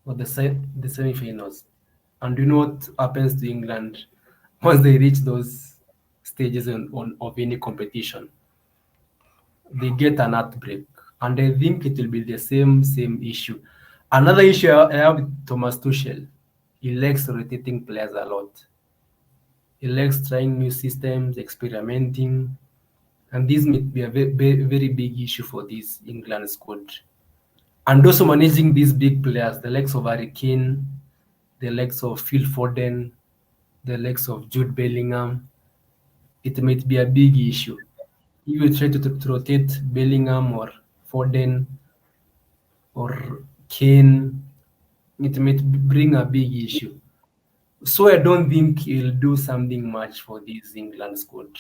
or the semi-finals. And you know what happens to England once they reach those stages of any competition? They get an outbreak, and I think it will be the same issue. Another issue I have with Thomas Tuchel, he likes rotating players a lot. He likes trying new systems, experimenting, and this might be a very big issue for this England squad. And also managing these big players, the likes of Harry Kane, the likes of Phil Foden, the likes of Jude Bellingham, it might be a big issue. If you try to rotate Bellingham or Foden or Kane, it might bring a big issue. So I don't think he'll do something much for this England squad.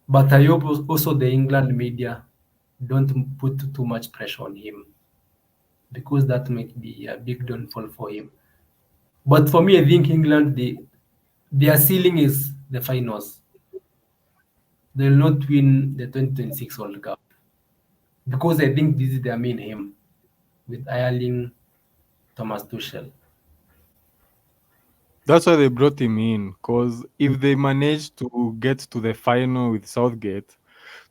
But I hope also the England media don't put too much pressure on him because that might be a big downfall for him. But for me, I think England, their ceiling is the finals. They will not win the 2026 World Cup because I think this is their main aim with Ireland, Thomas Tuchel. That's why they brought him in, because if they manage to get to the final with Southgate,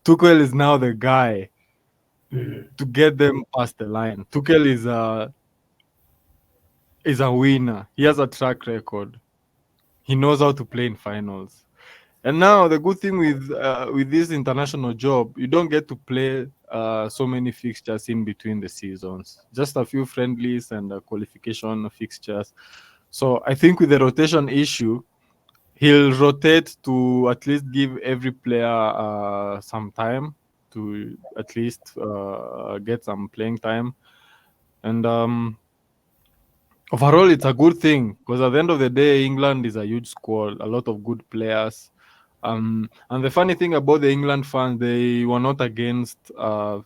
Tuchel is now the guy to get them past the line. Tuchel is a winner. He has a track record. He knows how to play in finals. And now the good thing with this international job, you don't get to play so many fixtures in between the seasons. Just a few friendlies and qualification fixtures. So I think with the rotation issue, he'll rotate to at least give every player some time to at least get some playing time. And overall, it's a good thing because at the end of the day, England is a huge squad, a lot of good players. And the funny thing about the England fans, they were not against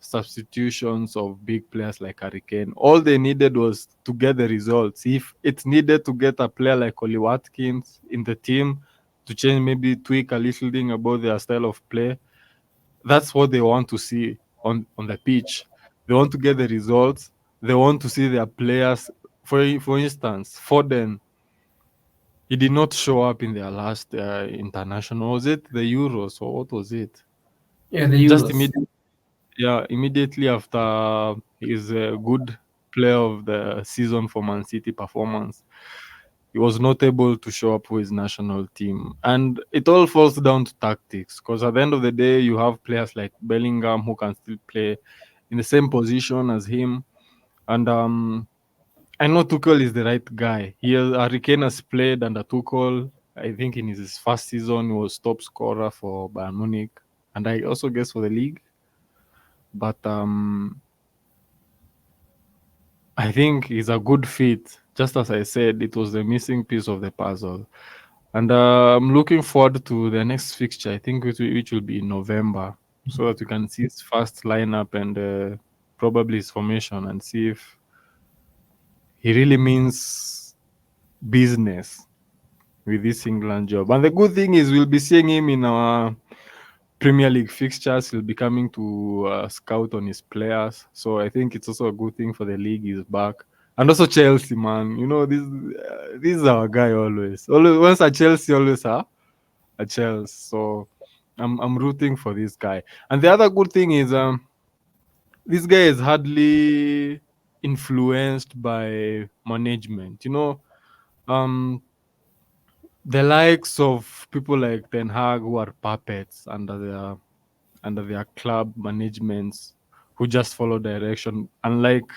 substitutions of big players like Harry Kane. All they needed was to get the results. If it's needed to get a player like Oli Watkins in the team to change, maybe tweak a little thing about their style of play, that's what they want to see on the pitch. They want to get the results. They want to see their players. For instance, Foden, he did not show up in their last international. Was it the Euros or what was it? Yeah, the Just Euros. immediately, yeah, immediately after his good player of the season for Man City performance, he was not able to show up for his national team. And it all falls down to tactics because at the end of the day, you have players like Bellingham who can still play in the same position as him. And I know Tuchel is the right guy. Harry Kane has played under Tuchel. I think in his first season, he was top scorer for Bayern Munich. And I also guess for the league. But I think he's a good fit. Just as I said, it was the missing piece of the puzzle. And I'm looking forward to the next fixture. I think which will be in November, so that we can see his first lineup and probably his formation and see if he really means business with this England job. And the good thing is we'll be seeing him in our Premier League fixtures. He'll be coming to scout on his players. So I think it's also a good thing for the league. He's back. And also Chelsea, man. You know, this is our guy always. Always once a Chelsea, always a Chelsea. So I'm rooting for this guy. And the other good thing is this guy is hardly influenced by management. You know, the likes of people like Ten Hag who are puppets under their club managements who just follow direction. Unlike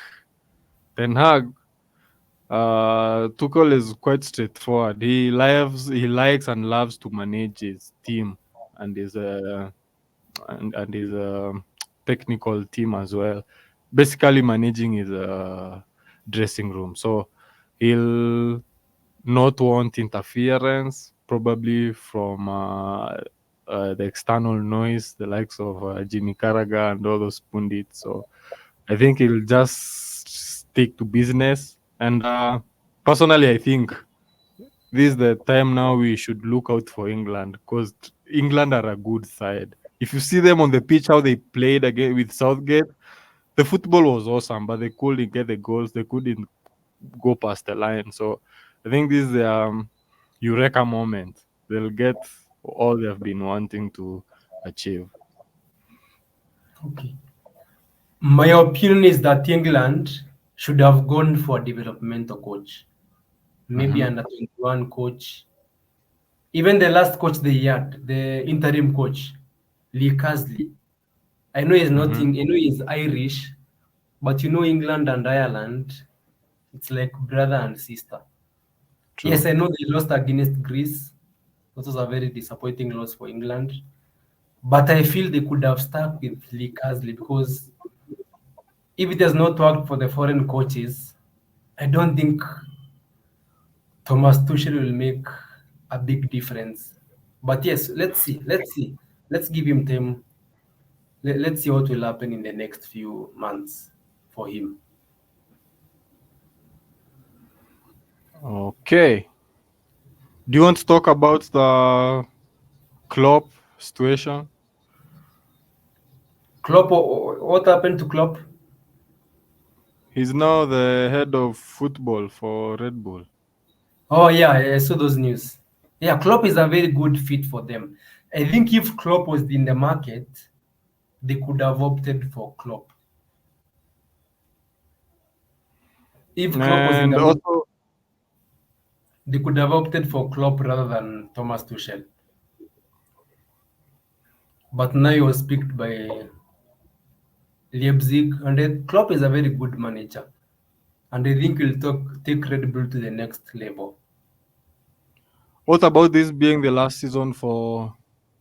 Ten Hag, Tuchel is quite straightforward. He likes and loves to manage his team and his and his technical team as well, basically managing his dressing room. So he'll not want interference, probably from the external noise, the likes of Jimmy Carragher and all those pundits. So I think he'll just stick to business. And personally, I think this is the time now we should look out for England, because England are a good side. If you see them on the pitch, how they played again with Southgate, the football was awesome, but they couldn't get the goals. They couldn't go past the line. So I think this is the eureka moment. They'll get all they have been wanting to achieve. Okay. My opinion is that England should have gone for a developmental coach, maybe under 21 coach. Even the last coach they had, the interim coach, Lee Carsley. I know he's not. I know he's Irish, but you know England and Ireland, it's like brother and sister. True. Yes, I know they lost against Greece. That was a very disappointing loss for England. But I feel they could have stuck with Lee Carsley, because if it has not worked for the foreign coaches, I don't think Thomas Tuchel will make a big difference. But yes, let's see. Let's give him time. Let's see what will happen in the next few months for him. Okay. Do you want to talk about the Klopp situation? Klopp, what happened to Klopp? He's now the head of football for Red Bull. Oh yeah, I saw those news. Yeah, Klopp is a very good fit for them. I think if Klopp was in the market, they could have opted for Klopp. If Klopp was in And the market, also, they could have opted for Klopp rather than Thomas Tuchel. But now he was picked by Leipzig, and Klopp is a very good manager, and I think he'll take Red Bull to the next level. what about this being the last season for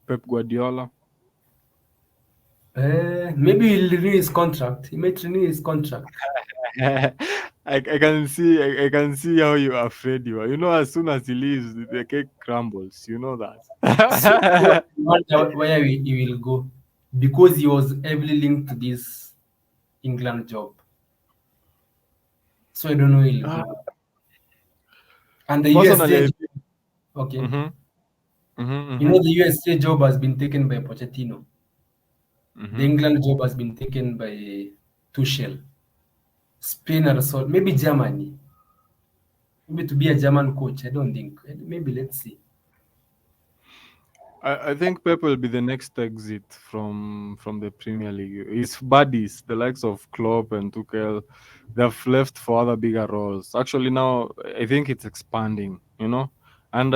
Pep Guardiola? Maybe he'll renew his contract. He might renew his contract. I can see I can see how you are afraid you are. You know, as soon as he leaves, the cake crumbles. You know So that. I wonder where he will go, because he was heavily linked to this England job. So I don't know where he'll go. And the Personally, USJ I job, okay. think, You know, the USJ job has been taken by Pochettino. The England job has been taken by Tuchel. Spain or so, maybe Germany. Maybe to be a German coach. I don't think. Maybe let's see. I think Pep will be the next exit from the Premier League. His buddies, the likes of Klopp and Tuchel, they've left for other bigger roles. Actually, now I think it's expanding. You know, and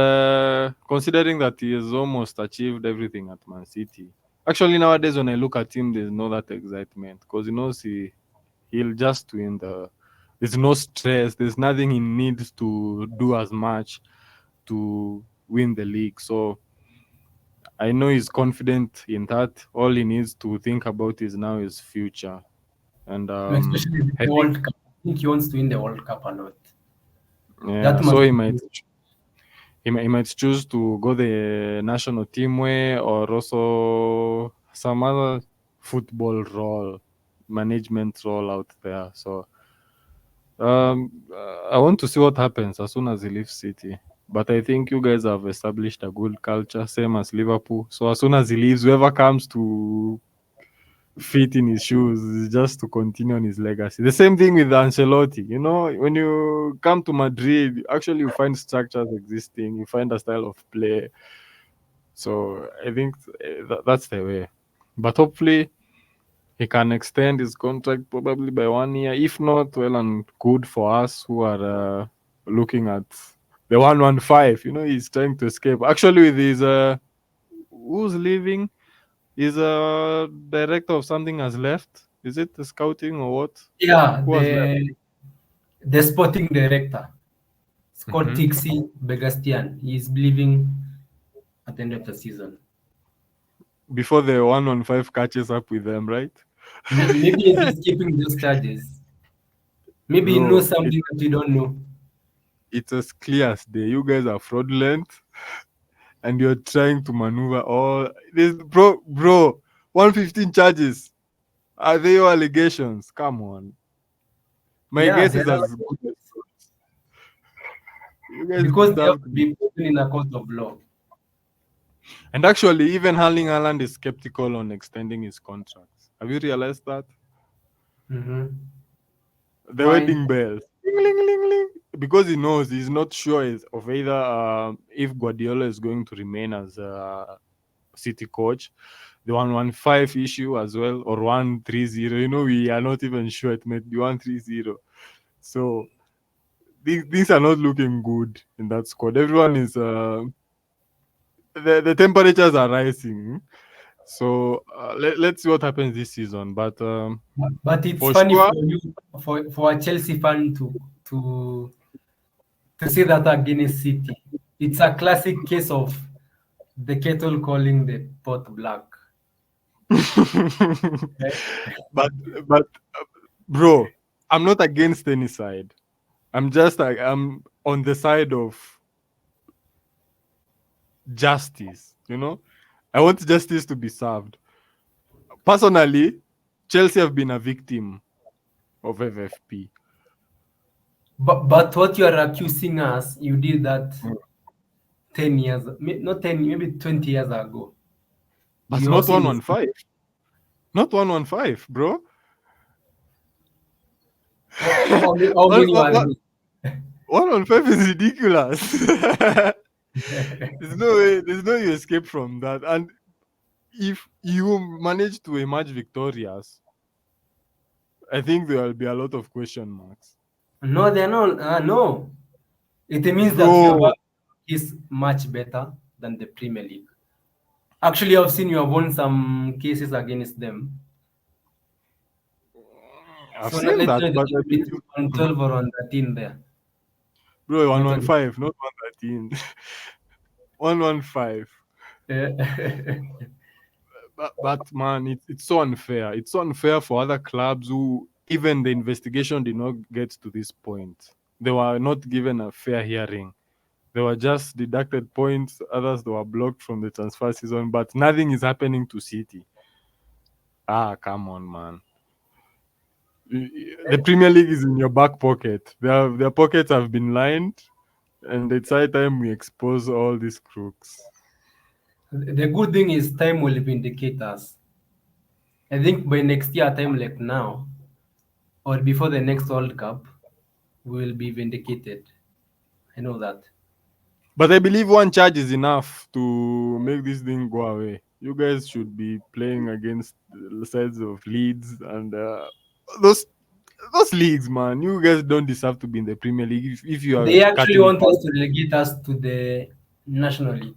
considering that he has almost achieved everything at Man City. Actually, nowadays when I look at him, there's no that excitement, because he knows he'll just win the. There's no stress. There's nothing he needs to do as much to win the league. So I know he's confident in that. All he needs to think about is now his future. And Especially with I the think, World Cup. I think he wants to win the World Cup a lot. yeah, That so must he might choose to go the national team way, or also some other football role, management role out there. So I want to see what happens as soon as he leaves City. But I think you guys have established a good culture, same as Liverpool. So as soon as he leaves, whoever comes to fit in his shoes is just to continue on his legacy. The same thing with Ancelotti. You know, when you come to Madrid, actually you find structures existing, you find a style of play. So I think that's the way. But hopefully he can extend his contract probably by 1 year. If not, well and good for us who are looking at the 115. You know, he's trying to escape. Actually, with his who's leaving, his director of something has left. Is it the scouting or what? Yeah, Who has left? the sporting director, Scott Mhm. Tixey Begastian, he is leaving at the end of the season. before the 1-on-5 catches up with them, right? Maybe he's skipping those charges. Maybe he Bro, knows something that we don't know. it's as clear as day. You guys are fraudulent, and you're trying to maneuver all this, bro. 115 charges. Are they your allegations? Come on. My Yeah, guess there is are, as good as you guys because they have deserve to to be. be proven in a court of law. And actually, even Erling Haaland is skeptical on extending his contract. Have you realized that? Mm-hmm. The Why? wedding bells. Ling, ling, ling, ling. Because he knows he's not sure of either if Guardiola is going to remain as City coach, the 115 issue as well, or 130. You know, we are not even sure it might be 130. So things are not looking good in that squad. Everyone is the temperatures are rising. So let's see what happens this season. But But it's for funny sure, for you, for a Chelsea fan to to say that against City. It's a classic case of the kettle calling the pot black. Right? but but bro, I'm not against any side. I'm on the side of justice. You know, I want justice to be served. Personally, Chelsea have been a victim of FFP. But what you are accusing us, you did that 10 years, not 10, maybe 20 years ago. But You not also 115. Not 115, bro. how One, many one, were one, they? 115 is ridiculous. There's no way, there's no you escape from that. And if you manage to emerge victorious, I think there will be a lot of question marks. No, they're not. No, it means that your Bro, back is much better than the Premier League. Actually, I've seen you have won some cases against them. I've So now seen let's that, know but I if it's believe, on 12 or on 13 there. bro, Not on. 115, not 113. 115. But man, it's so unfair. It's so unfair for other clubs who even the investigation did not get to this point. They were not given a fair hearing. They were just deducted points. Others they were blocked from the transfer season. But nothing is happening to City. Ah, come on, man. The Premier League is in your back pocket. Their pockets have been lined, and it's high time we expose all these crooks. The good thing is time will vindicate us. I think by next year, time like now, or before the next World Cup, we will be vindicated. I know that. But I believe one charge is enough to make this thing go away. You guys should be playing against the sides of Leeds and those those leagues, man. You guys don't deserve to be in the Premier League if you are They actually cutting. want us to relegate us to the National League,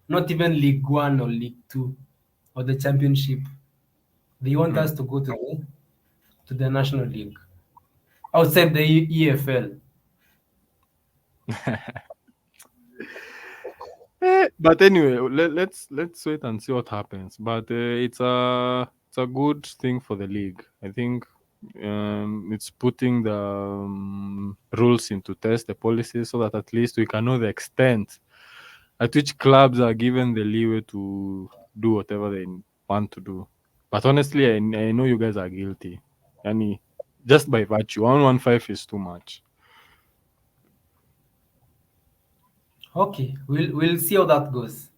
not even League One or League Two or the Championship. They want us to go to the National League outside the EFL. But anyway, let's wait and see what happens. But it's a good thing for the league. I think it's putting the rules into test, the policies, so that at least we can know the extent at which clubs are given the leeway to do whatever they want to do. But honestly, I know you guys are guilty. Yani, just by virtue, 115 is too much. Okay, we'll see how that goes.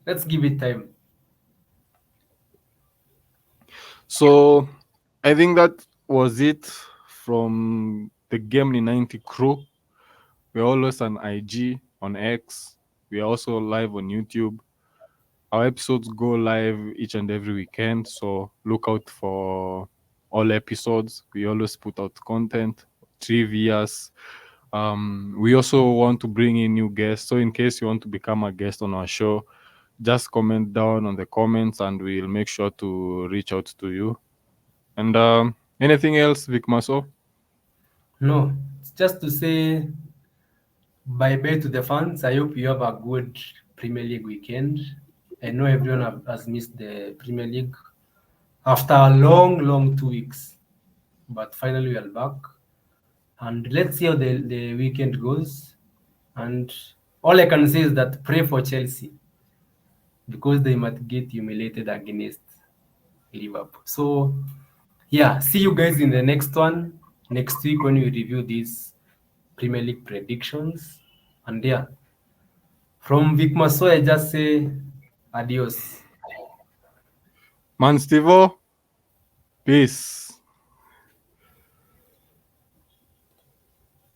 Let's give it time. So I think that was it from the Game 90 crew. We're always on IG, on X. We are also live on YouTube. Our episodes go live each and every weekend, so look out for all episodes. We always put out content, trivias. We also want to bring in new guests. So in case you want to become a guest on our show, just comment down on the comments and we'll make sure to reach out to you. And anything else, Vic Maso? No, it's just to say bye bye to the fans. I hope you have a good Premier League weekend. I know everyone has missed the Premier League after a long 2 weeks, but finally we are back. And let's see how the weekend goes. And all I can say is that pray for Chelsea because they might get humiliated against Liverpool. So, yeah, see you guys in the next one next week when we review these Premier League predictions. And yeah, from Vic Maso, I just say adios. Man Stevo, peace.